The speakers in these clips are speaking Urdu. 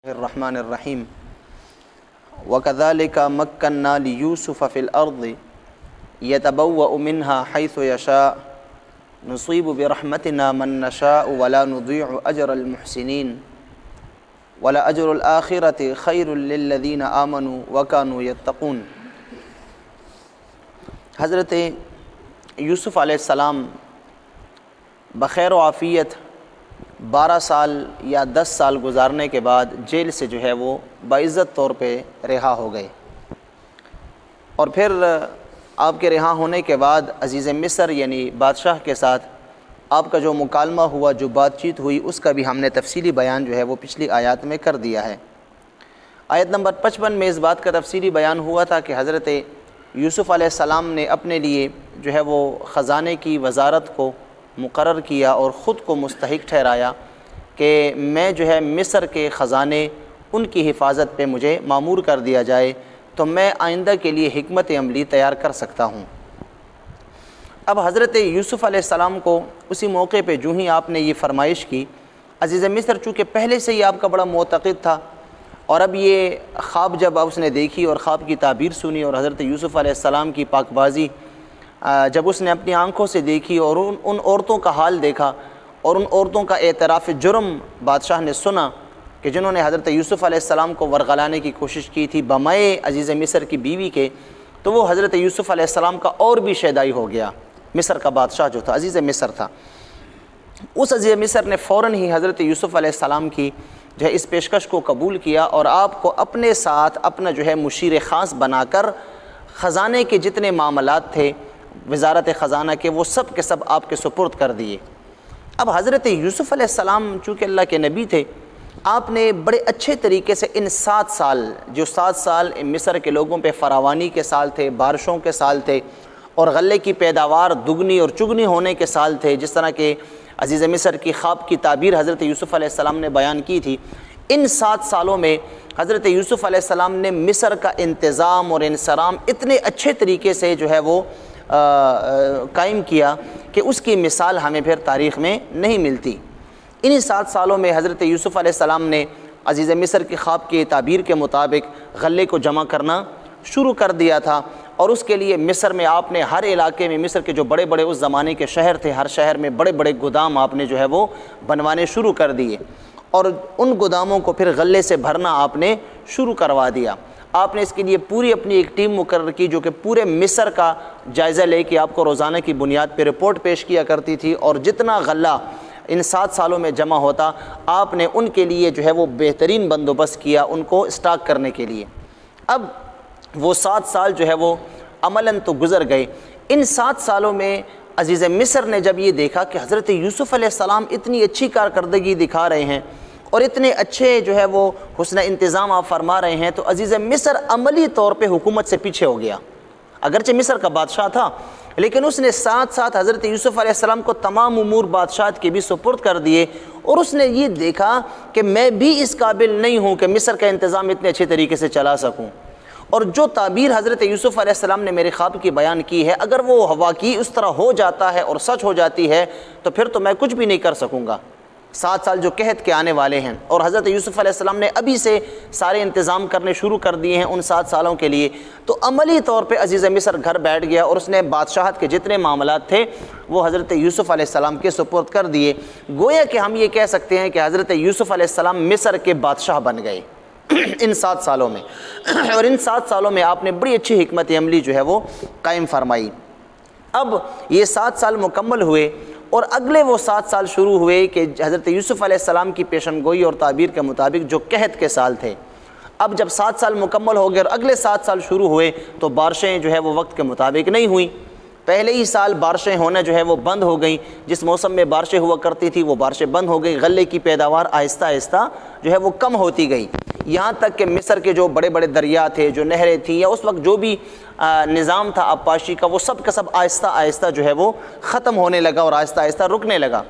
الرحمن الرحیم وَكَذَلِكَ مَكَّنَّا لِيُوسُفَ فِي الْأَرْضِ يَتَبَوَّأُ مِنْهَا حَيْثُ يَشَاءُ نُصِيبُ بِرَحْمَتِنَا مَن نَّشَاءُ وَلَا نُضِيعُ أَجْرَ الْمُحْسِنِينَ وَلَأَجْرُ الْآخِرَةِ خَيْرٌ لِّلَّذِينَ آمَنُوا وَكَانُوا يَتَّقُونَ۔ حضرت یوسف علیہ السلام بخیر و عافیت 12 سال یا 10 سال گزارنے کے بعد جیل سے جو ہے وہ باعزت طور پہ رہا ہو گئے، اور پھر آپ کے رہا ہونے کے بعد عزیز مصر یعنی بادشاہ کے ساتھ آپ کا جو مکالمہ ہوا، جو بات چیت ہوئی، اس کا بھی ہم نے تفصیلی بیان جو ہے وہ پچھلی آیات میں کر دیا ہے۔ آیت نمبر 55 میں اس بات کا تفصیلی بیان ہوا تھا کہ حضرت یوسف علیہ السلام نے اپنے لیے جو ہے وہ خزانے کی وزارت کو مقرر کیا اور خود کو مستحق ٹھہرایا کہ میں جو ہے مصر کے خزانے ان کی حفاظت پہ مجھے مامور کر دیا جائے تو میں آئندہ کے لیے حکمت عملی تیار کر سکتا ہوں۔ اب حضرت یوسف علیہ السلام کو اسی موقع پہ جو ہی آپ نے یہ فرمائش کی، عزیز مصر چونکہ پہلے سے ہی آپ کا بڑا معتقد تھا، اور اب یہ خواب جب اس نے دیکھی اور خواب کی تعبیر سنی اور حضرت یوسف علیہ السلام کی پاک بازی جب اس نے اپنی آنکھوں سے دیکھی اور ان عورتوں کا حال دیکھا اور ان عورتوں کا اعتراف جرم بادشاہ نے سنا کہ جنہوں نے حضرت یوسف علیہ السلام کو ورغلانے کی کوشش کی تھی بمائے عزیز مصر کی بیوی کے، تو وہ حضرت یوسف علیہ السلام کا اور بھی شیدائی ہو گیا۔ مصر کا بادشاہ جو تھا عزیز مصر تھا، اس عزیز مصر نے فوراً ہی حضرت یوسف علیہ السلام کی جو ہے اس پیشکش کو قبول کیا اور آپ کو اپنے ساتھ اپنا جو ہے مشیر خاص بنا کر خزانے کے جتنے معاملات تھے وزارت خزانہ کے، وہ سب کے سب آپ کے سپرد کر دیے۔ اب حضرت یوسف علیہ السلام چونکہ اللہ کے نبی تھے، آپ نے بڑے اچھے طریقے سے ان 7 سال جو 7 سال مصر کے لوگوں پہ فراوانی کے سال تھے، بارشوں کے سال تھے، اور غلے کی پیداوار دگنی اور چگنی ہونے کے سال تھے، جس طرح کہ عزیز مصر کی خواب کی تعبیر حضرت یوسف علیہ السلام نے بیان کی تھی، ان 7 سالوں میں حضرت یوسف علیہ السلام نے مصر کا انتظام اور انصرام اتنے اچھے طریقے سے جو ہے وہ قائم کیا کہ اس کی مثال ہمیں پھر تاریخ میں نہیں ملتی۔ انہی 7 سالوں میں حضرت یوسف علیہ السلام نے عزیز مصر کی خواب کی تعبیر کے مطابق غلے کو جمع کرنا شروع کر دیا تھا، اور اس کے لیے مصر میں آپ نے ہر علاقے میں مصر کے جو بڑے بڑے اس زمانے کے شہر تھے، ہر شہر میں بڑے بڑے گودام آپ نے جو ہے وہ بنوانے شروع کر دیے، اور ان گوداموں کو پھر غلے سے بھرنا آپ نے شروع کروا دیا۔ آپ نے اس کے لیے پوری اپنی ایک ٹیم مقرر کی جو کہ پورے مصر کا جائزہ لے کے آپ کو روزانہ کی بنیاد پہ رپورٹ پیش کیا کرتی تھی، اور جتنا غلہ ان 7 سالوں میں جمع ہوتا آپ نے ان کے لیے جو ہے وہ بہترین بندوبست کیا ان کو اسٹاک کرنے کے لیے۔ اب وہ 7 سال جو ہے وہ عملاً تو گزر گئے۔ ان 7 سالوں میں عزیز مصر نے جب یہ دیکھا کہ حضرت یوسف علیہ السلام اتنی اچھی کارکردگی دکھا رہے ہیں اور اتنے اچھے جو ہے وہ حسن انتظام آپ فرما رہے ہیں، تو عزیز مصر عملی طور پہ حکومت سے پیچھے ہو گیا۔ اگرچہ مصر کا بادشاہ تھا، لیکن اس نے ساتھ ساتھ حضرت یوسف علیہ السلام کو تمام امور بادشاہت کے بھی سپرد کر دیے، اور اس نے یہ دیکھا کہ میں بھی اس قابل نہیں ہوں کہ مصر کا انتظام اتنے اچھے طریقے سے چلا سکوں، اور جو تعبیر حضرت یوسف علیہ السلام نے میرے خواب کی بیان کی ہے، اگر وہ واقعی اس طرح ہو جاتا ہے اور سچ ہو جاتی ہے تو پھر تو میں کچھ بھی نہیں کر سکوں گا۔ 7 سال جو قحط کے آنے والے ہیں، اور حضرت یوسف علیہ السلام نے ابھی سے سارے انتظام کرنے شروع کر دیے ہیں ان 7 سالوں کے لیے، تو عملی طور پہ عزیز مصر گھر بیٹھ گیا اور اس نے بادشاہت کے جتنے معاملات تھے وہ حضرت یوسف علیہ السلام کے سپرد کر دیے۔ گویا کہ ہم یہ کہہ سکتے ہیں کہ حضرت یوسف علیہ السلام مصر کے بادشاہ بن گئے ان 7 سالوں میں، اور ان 7 سالوں میں آپ نے بڑی اچھی حکمت عملی جو ہے وہ قائم فرمائی۔ اب یہ 7 سال مکمل ہوئے، اور اگلے وہ 7 سال شروع ہوئے کہ حضرت یوسف علیہ السلام کی پیشن گوئی اور تعبیر کے مطابق جو قحط کے سال تھے۔ اب جب 7 سال مکمل ہو گئے اور اگلے 7 سال شروع ہوئے تو بارشیں جو ہے وہ وقت کے مطابق نہیں ہوئیں۔ پہلے ہی سال بارشیں ہونا جو ہے وہ بند ہو گئیں، جس موسم میں بارشیں ہوا کرتی تھی وہ بارشیں بند ہو گئی، غلے کی پیداوار آہستہ آہستہ جو ہے وہ کم ہوتی گئی، یہاں تک کہ مصر کے جو بڑے بڑے دریا تھے، جو نہریں تھیں، یا اس وقت جو بھی نظام تھا آبپاشی کا، وہ سب کا سب آہستہ آہستہ جو ہے وہ ختم ہونے لگا اور آہستہ آہستہ رکنے لگا۔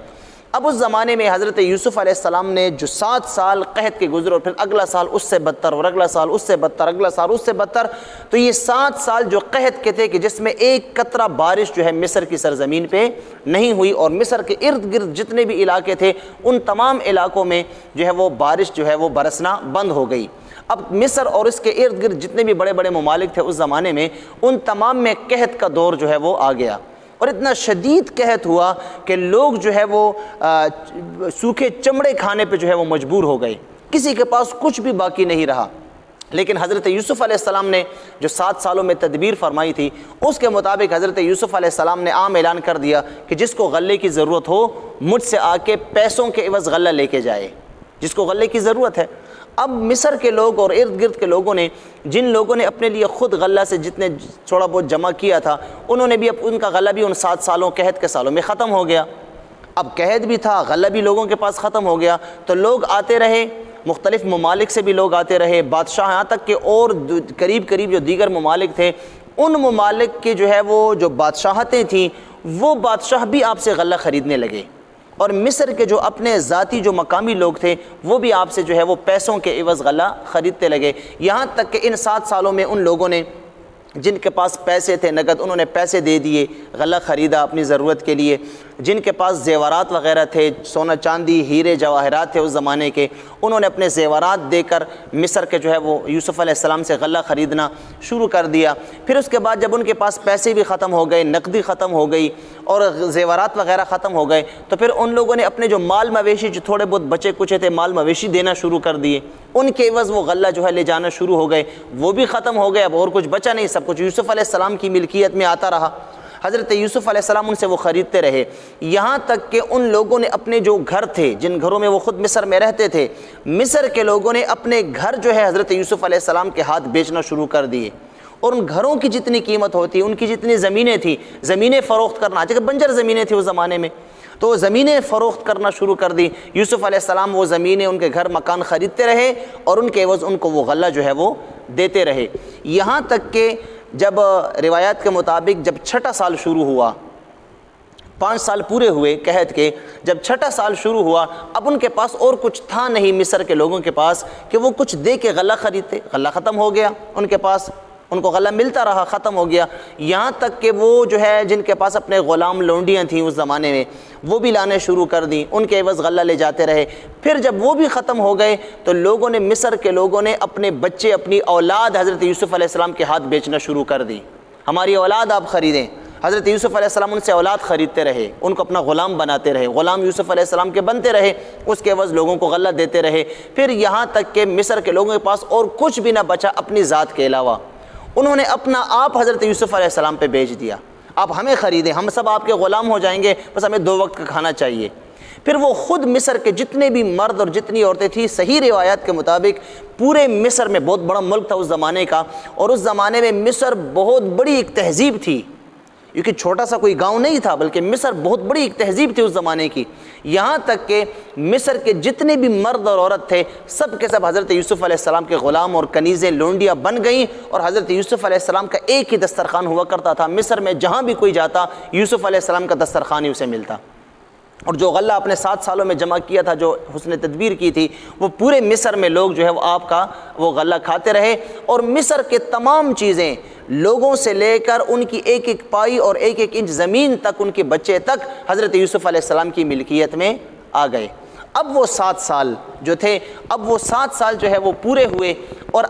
اب اس زمانے میں حضرت یوسف علیہ السلام نے جو 7 سال قحط کے گزرے اور پھر اگلا سال اس سے بدتر اور اگلا سال اس سے بدتر، اگلا سال اس سے بدتر، تو یہ 7 سال جو قحط کے تھے کہ جس میں ایک قطرہ بارش جو ہے مصر کی سرزمین پہ نہیں ہوئی، اور مصر کے ارد گرد جتنے بھی علاقے تھے ان تمام علاقوں میں جو ہے وہ بارش جو ہے وہ برسنا بند ہو گئی۔ اب مصر اور اس کے ارد گرد جتنے بھی بڑے بڑے ممالک تھے اس زمانے میں ان تمام میں قحط کا دور جو ہے وہ آ گیا، اور اتنا شدید قحط ہوا کہ لوگ جو ہے وہ سوکھے چمڑے کھانے پہ جو ہے وہ مجبور ہو گئے، کسی کے پاس کچھ بھی باقی نہیں رہا۔ لیکن حضرت یوسف علیہ السلام نے جو 7 سالوں میں تدبیر فرمائی تھی اس کے مطابق حضرت یوسف علیہ السلام نے عام اعلان کر دیا کہ جس کو غلے کی ضرورت ہو مجھ سے آ کے پیسوں کے عوض غلہ لے کے جائے، جس کو غلے کی ضرورت ہے۔ اب مصر کے لوگ اور ارد گرد کے لوگوں نے، جن لوگوں نے اپنے لیے خود غلہ سے جتنے تھوڑا بہت جمع کیا تھا، انہوں نے بھی ان کا غلہ بھی ان 7 سالوں قحط کے سالوں میں ختم ہو گیا۔ اب قحط بھی تھا، غلہ بھی لوگوں کے پاس ختم ہو گیا، تو لوگ آتے رہے، مختلف ممالک سے بھی لوگ آتے رہے، بادشاہ یہاں تک کہ اور قریب قریب جو دیگر ممالک تھے ان ممالک کے جو ہے وہ جو بادشاہتیں تھیں وہ بادشاہ بھی آپ سے غلہ خریدنے لگے، اور مصر کے جو اپنے ذاتی جو مقامی لوگ تھے وہ بھی آپ سے جو ہے وہ پیسوں کے عوض غلہ خریدتے لگے، یہاں تک کہ ان 7 سالوں میں ان لوگوں نے جن کے پاس پیسے تھے نقد انہوں نے پیسے دے دیے، غلہ خریدا اپنی ضرورت کے لیے، جن کے پاس زیورات وغیرہ تھے، سونا چاندی ہیرے جواہرات تھے اس زمانے کے، انہوں نے اپنے زیورات دے کر مصر کے جو ہے وہ یوسف علیہ السلام سے غلہ خریدنا شروع کر دیا۔ پھر اس کے بعد جب ان کے پاس پیسے بھی ختم ہو گئے، نقدی ختم ہو گئی اور زیورات وغیرہ ختم ہو گئے، تو پھر ان لوگوں نے اپنے جو مال مویشی جو تھوڑے بہت بچے کچے تھے مال مویشی دینا شروع کر دیے، ان کے عوض وہ غلہ جو ہے لے جانا شروع ہو گئے، وہ بھی ختم ہو گئے، اب اور کچھ بچا نہیں، سب کچھ یوسف علیہ السلام کی ملکیت میں آتا رہا۔ حضرت یوسف علیہ السلام ان سے وہ خریدتے رہے، یہاں تک کہ ان لوگوں نے اپنے جو گھر تھے جن گھروں میں وہ خود مصر میں رہتے تھے، مصر کے لوگوں نے اپنے گھر جو ہے حضرت یوسف علیہ السلام کے ہاتھ بیچنا شروع کر دیے، اور ان گھروں کی جتنی قیمت ہوتی ان کی جتنی زمینیں تھیں، زمینیں فروخت کرنا، چونکہ بنجر زمینیں تھیں اس زمانے میں، تو زمینیں فروخت کرنا شروع کر دی۔ یوسف علیہ السلام وہ زمینیں ان کے گھر مکان خریدتے رہے اور ان کے عوض ان کو وہ غلہ جو ہے وہ دیتے رہے، یہاں تک کہ جب روایات کے مطابق جب 6واں سال شروع ہوا، 5 سال پورے ہوئے قحط کے، جب 6واں سال شروع ہوا اب ان کے پاس اور کچھ تھا نہیں مصر کے لوگوں کے پاس کہ وہ کچھ دے کے غلہ خریدتے، غلہ ختم ہو گیا ان کے پاس، ان کو غلہ ملتا رہا ختم ہو گیا، یہاں تک کہ وہ جو ہے جن کے پاس اپنے غلام لونڈیاں تھیں اس زمانے میں وہ بھی لانے شروع کر دیں، ان کے عوض غلہ لے جاتے رہے۔ پھر جب وہ بھی ختم ہو گئے تو لوگوں نے، مصر کے لوگوں نے اپنے بچے، اپنی اولاد حضرت یوسف علیہ السلام کے ہاتھ بیچنا شروع کر دی، ہماری اولاد آپ خریدیں۔ حضرت یوسف علیہ السلام ان سے اولاد خریدتے رہے، ان کو اپنا غلام بناتے رہے، غلام یوسف علیہ السلام کے بنتے رہے، اس کے عوض لوگوں کو غلہ دیتے رہے، پھر یہاں تک کہ مصر کے لوگوں کے پاس اور کچھ بھی نہ بچا اپنی ذات کے علاوہ، انہوں نے اپنا آپ حضرت یوسف علیہ السلام پہ بیچ دیا، آپ ہمیں خریدیں، ہم سب آپ کے غلام ہو جائیں گے، بس ہمیں 2 وقت کا کھانا چاہیے۔ پھر وہ خود مصر کے جتنے بھی مرد اور جتنی عورتیں تھیں، صحیح روایات کے مطابق پورے مصر میں بہت بڑا ملک تھا اس زمانے کا، اور اس زمانے میں مصر بہت بڑی ایک تہذیب تھی، کیونکہ چھوٹا سا کوئی گاؤں نہیں تھا بلکہ مصر بہت بڑی ایک تہذیب تھی اس زمانے کی، یہاں تک کہ مصر کے جتنے بھی مرد اور عورت تھے سب کے سب حضرت یوسف علیہ السلام کے غلام اور کنیزیں لونڈیاں بن گئیں، اور حضرت یوسف علیہ السلام کا ایک ہی دسترخوان ہوا کرتا تھا مصر میں، جہاں بھی کوئی جاتا یوسف علیہ السلام کا دسترخوان ہی اسے ملتا، اور جو غلہ اپنے 7 سالوں میں جمع کیا تھا، جو حسن تدبیر کی تھی، وہ پورے مصر میں لوگ جو ہے وہ آپ کا وہ غلہ کھاتے رہے، اور مصر کے تمام چیزیں لوگوں سے لے کر ان کی ایک ایک پائی اور ایک ایک انچ زمین تک، ان کے بچے تک حضرت یوسف علیہ السلام کی ملکیت میں آ گئے۔ اب وہ 7 سال جو تھے، اب وہ 7 سال جو ہے وہ پورے ہوئے، اور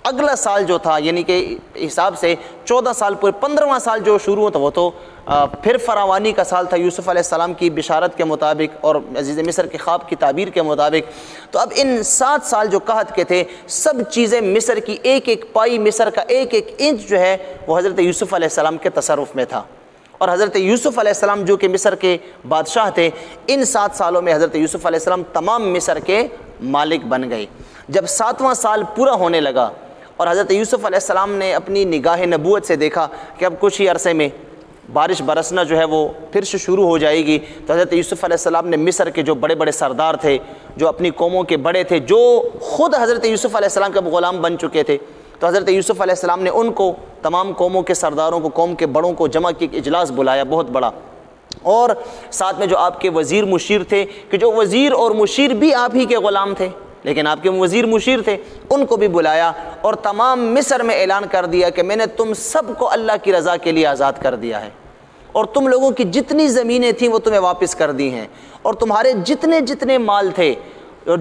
اگلا سال جو تھا یعنی کہ حساب سے 14 سال پورے، 15واں سال جو شروع ہوتا وہ تو پھر فراوانی کا سال تھا یوسف علیہ السلام کی بشارت کے مطابق اور عزیز مصر کے خواب کی تعبیر کے مطابق۔ تو اب ان 7 سال جو قحط کے تھے، سب چیزیں مصر کی ایک ایک پائی، مصر کا ایک ایک انچ جو ہے وہ حضرت یوسف علیہ السلام کے تصرف میں تھا، اور حضرت یوسف علیہ السلام جو کہ مصر کے بادشاہ تھے، ان 7 سالوں میں حضرت یوسف علیہ السلام تمام مصر کے مالک بن گئے۔ جب 7واں سال پورا ہونے لگا اور حضرت یوسف علیہ السلام نے اپنی نگاہ نبوت سے دیکھا کہ اب کچھ ہی عرصے میں بارش برسنا جو ہے وہ پھر سے شروع ہو جائے گی، تو حضرت یوسف علیہ السلام نے مصر کے جو بڑے بڑے سردار تھے، جو اپنی قوموں کے بڑے تھے، جو خود حضرت یوسف علیہ السلام کے غلام بن چکے تھے، تو حضرت یوسف علیہ السلام نے ان کو، تمام قوموں کے سرداروں کو، قوم کے بڑوں کو جمع کی، ایک اجلاس بلایا بہت بڑا، اور ساتھ میں جو آپ کے وزیر مشیر تھے، کہ جو وزیر اور مشیر بھی آپ ہی کے غلام تھے لیکن آپ کے وزیر مشیر تھے، ان کو بھی بلایا اور تمام مصر میں اعلان کر دیا کہ میں نے تم سب کو اللہ کی رضا کے لیے آزاد کر دیا ہے، اور تم لوگوں کی جتنی زمینیں تھیں وہ تمہیں واپس کر دی ہیں، اور تمہارے جتنے مال تھے اور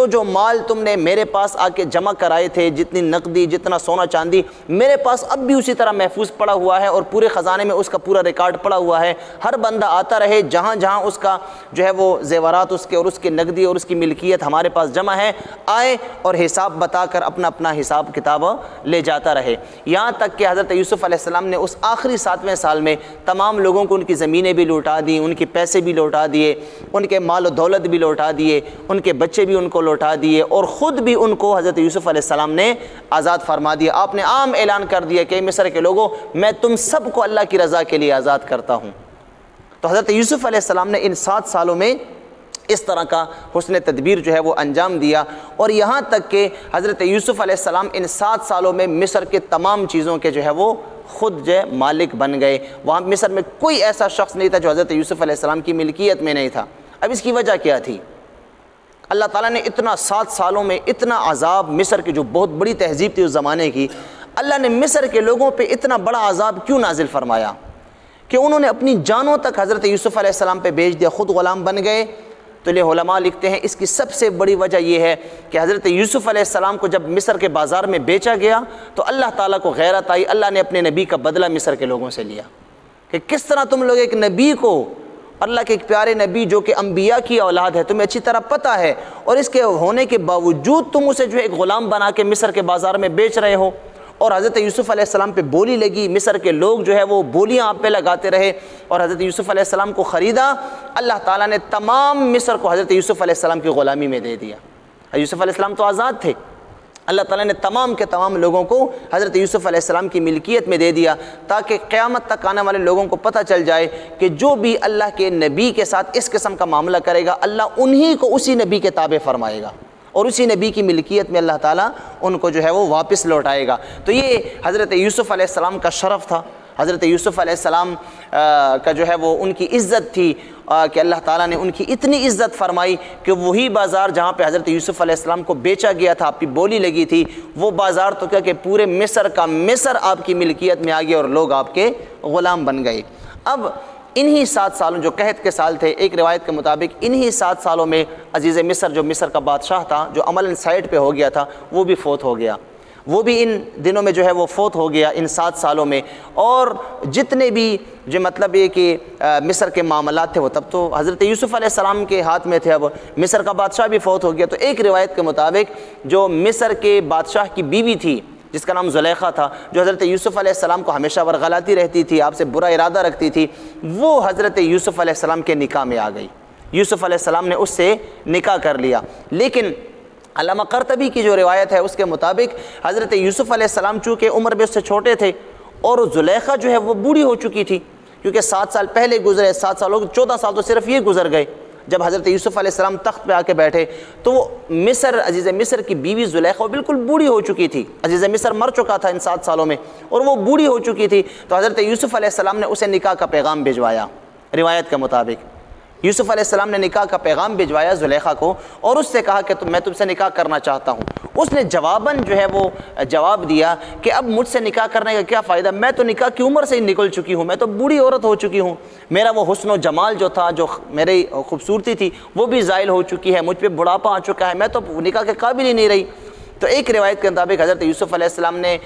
جو مال تم نے میرے پاس آ کے جمع کرائے تھے، جتنی نقدی، جتنا سونا چاندی، میرے پاس اب بھی اسی طرح محفوظ پڑا ہوا ہے، اور پورے خزانے میں اس کا پورا ریکارڈ پڑا ہوا ہے۔ ہر بندہ آتا رہے، جہاں جہاں اس کا جو ہے وہ زیورات اس کے اور اس کی نقدی اور اس کی ملکیت ہمارے پاس جمع ہے، آئے اور حساب بتا کر اپنا اپنا حساب کتاب لے جاتا رہے۔ یہاں تک کہ حضرت یوسف علیہ السلام نے اس آخری 7ویں سال میں تمام لوگوں کو ان کی زمینیں بھی لوٹا دیں، ان کے پیسے بھی لوٹا دیے، ان کے مال و دولت بھی لوٹا دیے، ان کے بچے بھی ان کو لوٹا دیے، اور خود بھی ان کو حضرت یوسف علیہ السلام نے آزاد فرما دیا۔ آپ نے عام اعلان کر دیا کہ مصر کے لوگوں، میں تم سب کو اللہ کی رضا کے لیے آزاد کرتا ہوں۔ تو حضرت یوسف علیہ السلام نے ان 7 سالوں میں اس طرح کا حسن تدبیر جو ہے وہ انجام دیا، اور یہاں تک کہ حضرت یوسف علیہ السلام ان 7 سالوں میں مصر کے تمام چیزوں کے جو ہے وہ خود جو ہے مالک بن گئے۔ وہاں مصر میں کوئی ایسا شخص نہیں تھا جو حضرت یوسف علیہ السلام کی ملکیت میں نہیں تھا۔ اب اس کی وجہ کیا تھی؟ اللہ تعالیٰ نے اتنا 7 سالوں میں اتنا عذاب، مصر کی جو بہت بڑی تہذیب تھی اس زمانے کی، اللہ نے مصر کے لوگوں پہ اتنا بڑا عذاب کیوں نازل فرمایا کہ انہوں نے اپنی جانوں تک حضرت یوسف علیہ السلام پہ بیچ دیا، خود غلام بن گئے۔ تو یہ علماء لکھتے ہیں اس کی سب سے بڑی وجہ یہ ہے کہ حضرت یوسف علیہ السلام کو جب مصر کے بازار میں بیچا گیا تو اللہ تعالیٰ کو غیرت آئی، اللہ نے اپنے نبی کا بدلہ مصر کے لوگوں سے لیا کہ کس طرح تم لوگ ایک نبی کو، اللہ کے ایک پیارے نبی جو کہ انبیاء کی اولاد ہے، تمہیں اچھی طرح پتہ ہے، اور اس کے ہونے کے باوجود تم اسے جو ہے ایک غلام بنا کے مصر کے بازار میں بیچ رہے ہو۔ اور حضرت یوسف علیہ السلام پہ بولی لگی، مصر کے لوگ جو ہے وہ بولیاں آپ پہ لگاتے رہے، اور حضرت یوسف علیہ السلام کو خریدا۔ اللہ تعالیٰ نے تمام مصر کو حضرت یوسف علیہ السلام کی غلامی میں دے دیا۔ یوسف علیہ السلام تو آزاد تھے، اللہ تعالیٰ نے تمام کے تمام لوگوں کو حضرت یوسف علیہ السلام کی ملکیت میں دے دیا، تاکہ قیامت تک آنے والے لوگوں کو پتہ چل جائے کہ جو بھی اللہ کے نبی کے ساتھ اس قسم کا معاملہ کرے گا، اللہ انہی کو اسی نبی کے تابع فرمائے گا، اور اسی نبی کی ملکیت میں اللہ تعالیٰ ان کو جو ہے وہ واپس لوٹائے گا۔ تو یہ حضرت یوسف علیہ السلام کا شرف تھا، حضرت یوسف علیہ السلام کا جو ہے وہ ان کی عزت تھی کہ اللہ تعالیٰ نے ان کی اتنی عزت فرمائی کہ وہی بازار جہاں پہ حضرت یوسف علیہ السلام کو بیچا گیا تھا، آپ کی بولی لگی تھی، وہ بازار تو کیا کہ پورے مصر کا مصر آپ کی ملکیت میں آ گیا اور لوگ آپ کے غلام بن گئے۔ اب انہی 7 سالوں جو قحط کے سال تھے، ایک روایت کے مطابق انہی 7 سالوں میں عزیز مصر جو مصر کا بادشاہ تھا، جو عملاً سائٹ پہ ہو گیا تھا، وہ بھی فوت ہو گیا، وہ بھی ان دنوں میں جو ہے وہ فوت ہو گیا ان 7 سالوں میں۔ اور جتنے بھی جو مطلب یہ کہ مصر کے معاملات تھے وہ تب تو حضرت یوسف علیہ السلام کے ہاتھ میں تھے، اب مصر کا بادشاہ بھی فوت ہو گیا۔ تو ایک روایت کے مطابق جو مصر کے بادشاہ کی بیوی تھی جس کا نام زلیخا تھا، جو حضرت یوسف علیہ السلام کو ہمیشہ ورغلاتی رہتی تھی، آپ سے برا ارادہ رکھتی تھی، وہ حضرت یوسف علیہ السلام کے نکاح میں آ گئی۔ یوسف علیہ السلام نے اس سے نکاح کر لیا، لیکن علامہ قرطبی کی جو روایت ہے اس کے مطابق حضرت یوسف علیہ السلام چونکہ عمر میں اس سے چھوٹے تھے، اور زلیخا جو ہے وہ بوڑھی ہو چکی تھی، کیونکہ 7 سال پہلے گزرے، 7 سالوں 14 سال تو صرف یہ گزر گئے جب حضرت یوسف علیہ السلام تخت پہ آ کے بیٹھے، تو وہ عزیز مصر کی بیوی زلیخا وہ بالکل بوڑھی ہو چکی تھی، عزیز مصر مر چکا تھا ان 7 سالوں میں، اور وہ بوڑھی ہو چکی تھی۔ تو حضرت یوسف علیہ السلام نے اسے نکاح کا پیغام بھجوایا، روایت کے مطابق یوسف علیہ السلام نے نکاح کا پیغام بھجوایا زلیخا کو، اور اس سے کہا کہ میں تم سے نکاح کرنا چاہتا ہوں۔ اس نے جواباً جو ہے وہ جواب دیا کہ اب مجھ سے نکاح کرنے کا کیا فائدہ، میں تو نکاح کی عمر سے ہی نکل چکی ہوں، میں تو بوڑھی عورت ہو چکی ہوں، میرا وہ حسن و جمال جو تھا، جو میری خوبصورتی تھی، وہ بھی زائل ہو چکی ہے، مجھ پہ بڑھاپا آ چکا ہے، میں تو نکاح کے قابل ہی نہیں رہی۔ تو ایک روایت کے مطابق حضرت یوسف علیہ السلام نے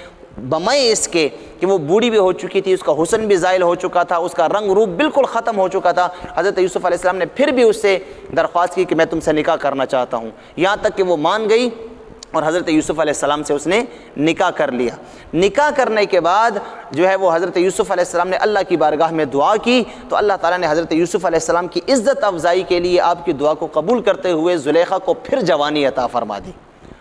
بمائے اس کے کہ وہ بوڑھی بھی ہو چکی تھی، اس کا حسن بھی زائل ہو چکا تھا، اس کا رنگ روپ بالکل ختم ہو چکا تھا، حضرت یوسف علیہ السلام نے پھر بھی اس سے درخواست کی کہ میں تم سے نکاح کرنا چاہتا ہوں، یہاں تک کہ وہ مان گئی، اور حضرت یوسف علیہ السلام سے اس نے نکاح کر لیا۔ نکاح کرنے کے بعد جو ہے وہ حضرت یوسف علیہ السلام نے اللہ کی بارگاہ میں دعا کی، تو اللہ تعالیٰ نے حضرت یوسف علیہ السلام کی عزت افزائی کے لیے آپ کی دعا کو قبول کرتے ہوئے زلیخا کو پھر جوانی عطا فرما دی،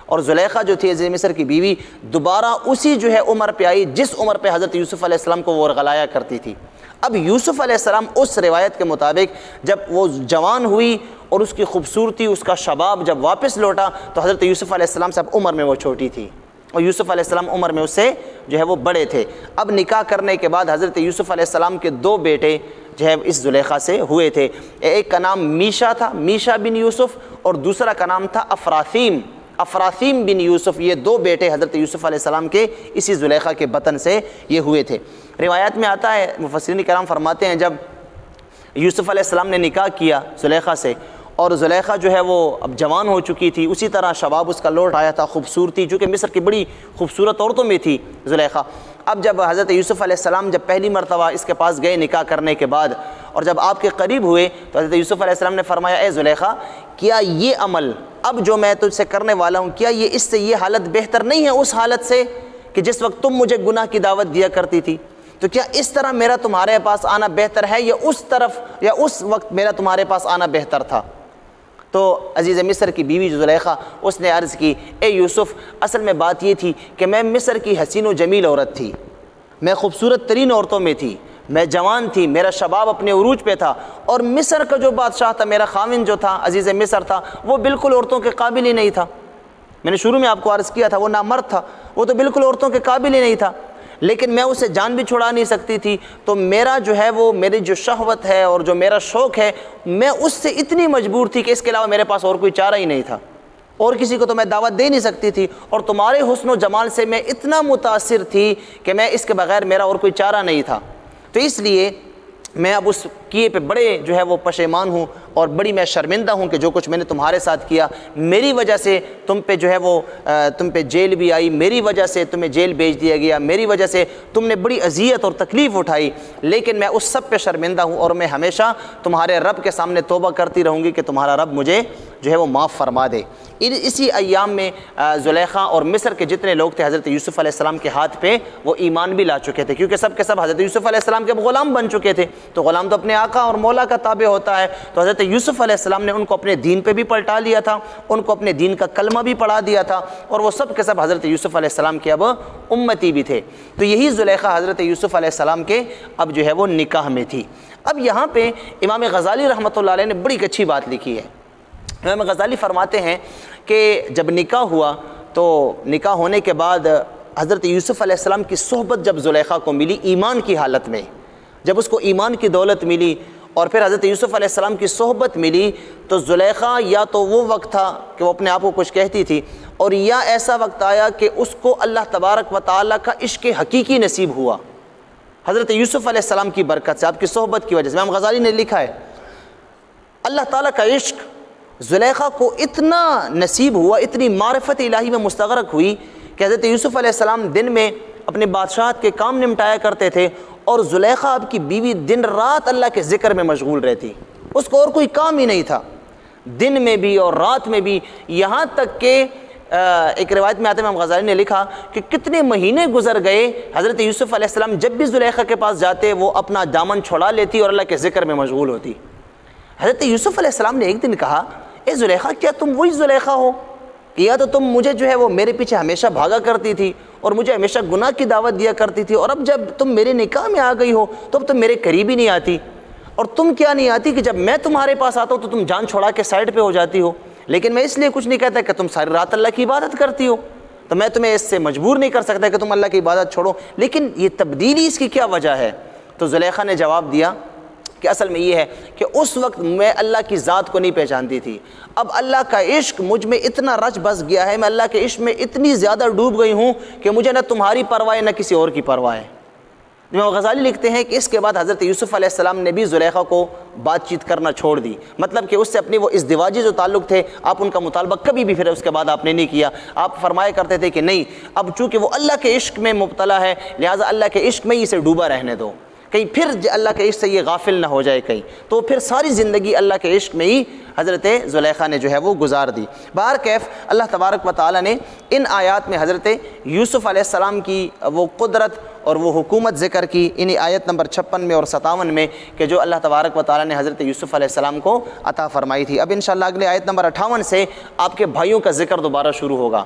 اور زلیخا جو تھی عزیز مصر کی بیوی دوبارہ اسی جو ہے عمر پہ آئی جس عمر پہ حضرت یوسف علیہ السلام کو وہ ورغلایا کرتی تھی۔ اب یوسف علیہ السلام اس روایت کے مطابق جب وہ جوان ہوئی اور اس کی خوبصورتی، اس کا شباب جب واپس لوٹا، تو حضرت یوسف علیہ السلام سے اب عمر میں وہ چھوٹی تھی، اور یوسف علیہ السلام عمر میں اس سے جو ہے وہ بڑے تھے۔ اب نکاح کرنے کے بعد حضرت یوسف علیہ السلام کے 2 بیٹے جو ہے اس زلیخا سے ہوئے تھے۔ ایک کا نام میشا تھا، میشا بن یوسف، اور دوسرا کا نام تھا افراثیم، افراثیم بن یوسف۔ یہ دو بیٹے حضرت یوسف علیہ السلام کے اسی زلیخا کے بطن سے یہ ہوئے تھے۔ روایات میں آتا ہے، مفسرین کرام فرماتے ہیں، جب یوسف علیہ السلام نے نکاح کیا زلیخا سے، اور زلیخا جو ہے وہ اب جوان ہو چکی تھی، اسی طرح شباب اس کا لوٹ آیا تھا، خوبصورتی، چونکہ مصر کی بڑی خوبصورت عورتوں میں تھی زلیخا۔ اب جب حضرت یوسف علیہ السلام جب پہلی مرتبہ اس کے پاس گئے نکاح کرنے کے بعد، اور جب آپ کے قریب ہوئے تو حضرت یوسف علیہ السلام نے فرمایا، اے زلیخا، کیا یہ عمل اب جو میں تجھ سے کرنے والا ہوں، کیا یہ اس سے یہ حالت بہتر نہیں ہے اس حالت سے کہ جس وقت تم مجھے گناہ کی دعوت دیا کرتی تھی؟ تو کیا اس طرح میرا تمہارے پاس آنا بہتر ہے، یا اس طرف یا اس وقت میرا تمہارے پاس آنا بہتر تھا؟ تو عزیز مصر کی بیوی جو زلیخا، اس نے عرض کی، اے یوسف، اصل میں بات یہ تھی کہ میں مصر کی حسین و جمیل عورت تھی، میں خوبصورت ترین عورتوں میں تھی، میں جوان تھی، میرا شباب اپنے عروج پہ تھا، اور مصر کا جو بادشاہ تھا، میرا خاوند جو تھا، عزیز مصر تھا، وہ بالکل عورتوں کے قابل ہی نہیں تھا۔ میں نے شروع میں آپ کو عرض کیا تھا، وہ نامرد تھا، وہ تو بالکل عورتوں کے قابل ہی نہیں تھا، لیکن میں اسے جان بھی چھڑا نہیں سکتی تھی۔ تو میرا جو ہے وہ میری جو شہوت ہے اور جو میرا شوق ہے، میں اس سے اتنی مجبور تھی کہ اس کے علاوہ میرے پاس اور کوئی چارہ ہی نہیں تھا، اور کسی کو تو میں دعوت دے نہیں سکتی تھی، اور تمہارے حسن و جمال سے میں اتنا متاثر تھی کہ میں اس کے بغیر میرا اور کوئی چارہ نہیں تھا۔ تو اس لیے میں اب اس کیے پہ بڑے جو ہے وہ پشیمان ہوں، اور بڑی میں شرمندہ ہوں کہ جو کچھ میں نے تمہارے ساتھ کیا، میری وجہ سے تم پہ جو ہے وہ تم پہ جیل بھی آئی، میری وجہ سے تمہیں جیل بھیج دیا گیا، میری وجہ سے تم نے بڑی اذیت اور تکلیف اٹھائی، لیکن میں اس سب پہ شرمندہ ہوں، اور میں ہمیشہ تمہارے رب کے سامنے توبہ کرتی رہوں گی کہ تمہارا رب مجھے جو ہے وہ معاف فرما دے۔ اسی ایام میں زلیخا اور مصر کے جتنے لوگ تھے حضرت یوسف علیہ السلام کے ہاتھ پہ وہ ایمان بھی لا چکے تھے، کیونکہ سب کے سب حضرت یوسف علیہ السلام کے غلام بن چکے تھے، تو غلام تو اپنے آقا اور مولا کا تابع ہوتا ہے۔ تو حضرت یوسف علیہ السلام نے ان کو اپنے دین پہ بھی پلٹا لیا تھا، ان کو اپنے دین کا کلمہ بھی پڑھا دیا تھا، اور وہ سب کے سب حضرت یوسف علیہ السلام کے اب امتی بھی تھے۔ تو یہی زلیخا حضرت یوسف علیہ السلام کے اب جو ہے وہ نکاح میں تھی۔ اب یہاں پہ امام غزالی رحمۃ اللہ علیہ نے بڑی اچھی بات لکھی ہے۔ امام غزالی فرماتے ہیں کہ جب نکاح ہوا تو نکاح ہونے کے بعد حضرت یوسف علیہ السلام کی صحبت جب زلیخا کو ملی ایمان کی حالت میں، جب اس کو ایمان کی دولت ملی اور پھر حضرت یوسف علیہ السلام کی صحبت ملی، تو زلیخا یا تو وہ وقت تھا کہ وہ اپنے آپ کو کچھ کہتی تھی، اور یا ایسا وقت آیا کہ اس کو اللہ تبارک و تعالیٰ کا عشق حقیقی نصیب ہوا حضرت یوسف علیہ السلام کی برکت سے، آپ کی صحبت کی وجہ سے۔ امام غزالی نے لکھا ہے، اللہ تعالیٰ کا عشق زلیخا کو اتنا نصیب ہوا، اتنی معرفت الہی میں مستغرق ہوئی کہ حضرت یوسف علیہ السلام دن میں اپنے بادشاہت کے کام نمٹایا کرتے تھے، اور زلیخا آپ کی بیوی دن رات اللہ کے ذکر میں مشغول رہتی، اس کو اور کوئی کام ہی نہیں تھا، دن میں بھی اور رات میں بھی، یہاں تک کہ ایک روایت میں آتے ہیں امام غزالی نے لکھا کہ کتنے مہینے گزر گئے، حضرت یوسف علیہ السلام جب بھی زلیخا کے پاس جاتے وہ اپنا دامن چھڑا لیتی اور اللہ کے ذکر میں مشغول ہوتی۔ حضرت یوسف علیہ السلام نے ایک دن کہا، اے زلیخا، کیا تم وہی زلیخا ہو کہ یا تو تم مجھے جو ہے وہ میرے پیچھے ہمیشہ بھاگا کرتی تھی اور مجھے ہمیشہ گناہ کی دعوت دیا کرتی تھی، اور اب جب تم میرے نکاح میں آ گئی ہو تو اب تم میرے قریب ہی نہیں آتی، اور تم کیا نہیں آتی کہ جب میں تمہارے پاس آتا ہوں تو تم جان چھوڑا کے سائڈ پہ ہو جاتی ہو، لیکن میں اس لیے کچھ نہیں کہتا کہ تم ساری رات اللہ کی عبادت کرتی ہو، تو میں تمہیں اس سے مجبور نہیں کر سکتا کہ تم اللہ کی عبادت چھوڑو، لیکن یہ تبدیلی اس کی کیا وجہ ہے؟ تو زلیخا نے جواب دیا کہ اصل میں یہ ہے کہ اس وقت میں اللہ کی ذات کو نہیں پہچانتی تھی، اب اللہ کا عشق مجھ میں اتنا رچ بس گیا ہے، میں اللہ کے عشق میں اتنی زیادہ ڈوب گئی ہوں کہ مجھے نہ تمہاری پرواہ نہ کسی اور کی پرواہ ہے۔ امام غزالی لکھتے ہیں کہ اس کے بعد حضرت یوسف علیہ السلام نے بھی زلیخا کو بات چیت کرنا چھوڑ دی، مطلب کہ اس سے اپنی وہ ازدواجی جو تعلق تھے آپ ان کا مطالبہ کبھی بھی پھر اس کے بعد آپ نے نہیں کیا، آپ فرمایا کرتے تھے کہ نہیں، اب چونکہ وہ اللہ کے عشق میں مبتلا ہے لہٰذا اللہ کے عشق میں ہی اسے ڈوبا رہنے دو، کہیں پھر اللہ کے عشق سے یہ غافل نہ ہو جائے کہیں، تو پھر ساری زندگی اللہ کے عشق میں ہی حضرت زلیخا نے جو ہے وہ گزار دی۔ بہرکیف اللہ تبارک و تعالیٰ نے ان آیات میں حضرت یوسف علیہ السلام کی وہ قدرت اور وہ حکومت ذکر کی، انہی آیت نمبر 56 میں اور 57 میں کہ جو اللہ تبارک و تعالیٰ نے حضرت یوسف علیہ السلام کو عطا فرمائی تھی۔ اب انشاءاللہ اگلے آیت نمبر 58 سے آپ کے بھائیوں کا ذکر دوبارہ شروع ہوگا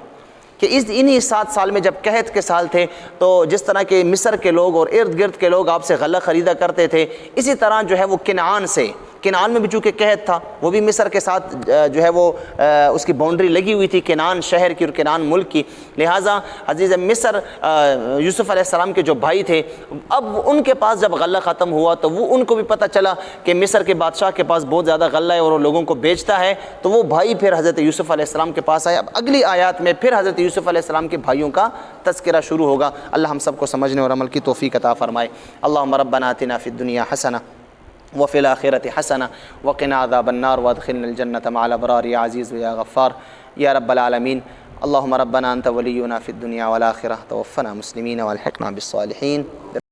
کہ انہی 7 سال میں جب قحط کے سال تھے تو جس طرح کے مصر کے لوگ اور ارد گرد کے لوگ آپ سے غلہ خریدا کرتے تھے، اسی طرح جو ہے وہ کنعان سے کنعان میں بھی چونکہ قحط تھا، وہ بھی مصر کے ساتھ جو ہے وہ اس کی باؤنڈری لگی ہوئی تھی کنعان شہر کی اور کنعان ملک کی، لہٰذا عزیز مصر یوسف علیہ السلام کے جو بھائی تھے، اب ان کے پاس جب غلہ ختم ہوا تو وہ ان کو بھی پتہ چلا کہ مصر کے بادشاہ کے پاس بہت زیادہ غلہ ہے اور وہ لوگوں کو بیچتا ہے، تو وہ بھائی پھر حضرت یوسف علیہ السلام کے پاس آئے۔ اب اگلی آیات میں پھر حضرت یوسف علیہ السلام کے بھائیوں کا تذکرہ شروع ہوگا۔ اللہ ہم سب کو سمجھنے اور عمل کی توفیق عطا فرمائے۔ اللہم ربنا آتنا فی الدنیا حسنہ وفی الآخرۃ حسنہ وقنا عذاب النار وادخلنا الجنۃ مع الابرار یا عزیز یا غفار یا رب العالمین۔ اللہم ربنا انت ولینا فی الدنیا والآخرہ توفنا مسلمین والحقنا بالصالحین۔